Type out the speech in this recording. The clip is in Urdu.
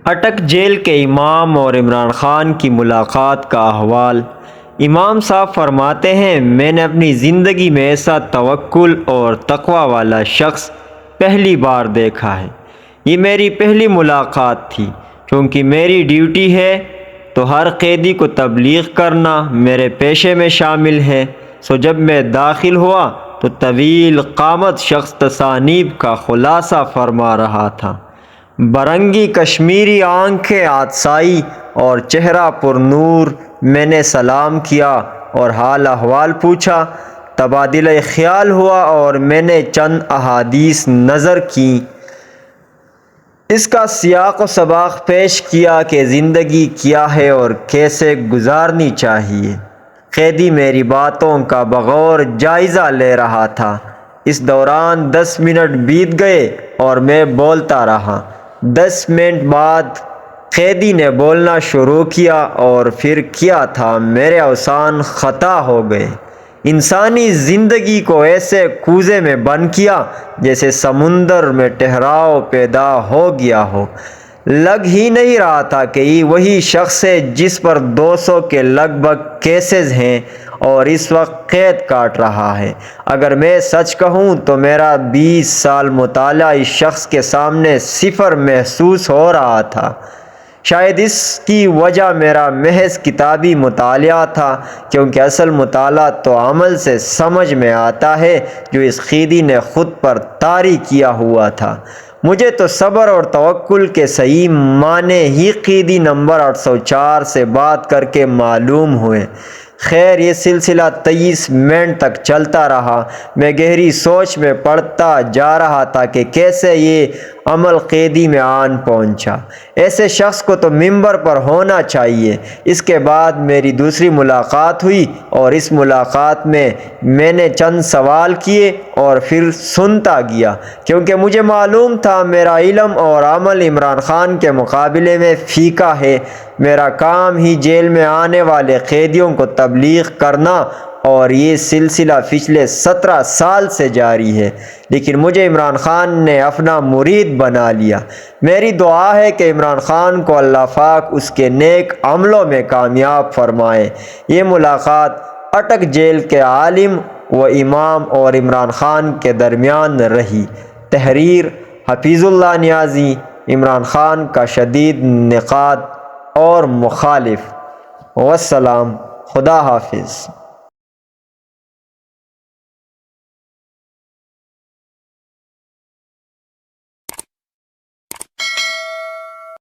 اٹک جیل کے امام اور عمران خان کی ملاقات کا احوال۔ امام صاحب فرماتے ہیں، میں نے اپنی زندگی میں ایسا توکل اور تقوی والا شخص پہلی بار دیکھا ہے۔ یہ میری پہلی ملاقات تھی، کیونکہ میری ڈیوٹی ہے تو ہر قیدی کو تبلیغ کرنا میرے پیشے میں شامل ہے۔ سو جب میں داخل ہوا تو طویل قامت شخص تصانیف کا خلاصہ فرما رہا تھا۔ برنگی کشمیری آنکھیں عطسائی اور چہرہ پر نور۔ میں نے سلام کیا اور حال احوال پوچھا۔ تبادلہ خیال ہوا اور میں نے چند احادیث نظر کیں۔ اس کا سیاق و سباق پیش کیا کہ زندگی کیا ہے اور کیسے گزارنی چاہیے۔ قیدی میری باتوں کا بغور جائزہ لے رہا تھا۔ اس دوران 10 منٹ بیت گئے اور میں بولتا رہا۔ 10 منٹ بعد قیدی نے بولنا شروع کیا اور پھر کیا تھا، میرے اوزان خطا ہو گئے۔ انسانی زندگی کو ایسے کوزے میں بند کیا جیسے سمندر میں ٹھہراؤ پیدا ہو گیا ہو۔ لگ ہی نہیں رہا تھا کہ یہ وہی شخص ہے جس پر 200 کے لگ بھگ کیسز ہیں اور اس وقت قید کاٹ رہا ہے۔ اگر میں سچ کہوں تو میرا 20 سال مطالعہ اس شخص کے سامنے صفر محسوس ہو رہا تھا۔ شاید اس کی وجہ میرا محض کتابی مطالعہ تھا، کیونکہ اصل مطالعہ تو عمل سے سمجھ میں آتا ہے، جو اس قیدی نے خود پر طاری کیا ہوا تھا۔ مجھے تو صبر اور توکل کے صحیح معنی ہی قیدی نمبر 804 سے بات کر کے معلوم ہوئے۔ خیر، یہ سلسلہ 23 منٹ تک چلتا رہا۔ میں گہری سوچ میں پڑتا جا رہا تھا کہ کیسے یہ عمل قیدی میں آن پہنچا۔ ایسے شخص کو تو ممبر پر ہونا چاہیے۔ اس کے بعد میری دوسری ملاقات ہوئی اور اس ملاقات میں نے چند سوال کیے اور پھر سنتا گیا، کیونکہ مجھے معلوم تھا میرا علم اور عمل عمران خان کے مقابلے میں پھیکا ہے۔ میرا کام ہی جیل میں آنے والے قیدیوں کو تبلیغ کرنا، اور یہ سلسلہ پچھلے 17 سال سے جاری ہے، لیکن مجھے عمران خان نے اپنا مرید بنا لیا۔ میری دعا ہے کہ عمران خان کو اللہ پاک اس کے نیک عملوں میں کامیاب فرمائے۔ یہ ملاقات اٹک جیل کے عالم و امام اور عمران خان کے درمیان رہی۔ تحریر حفیظ اللہ نیازی۔ عمران خان کا شدید نقاد اور مخالف۔ والسلام، خدا حافظ۔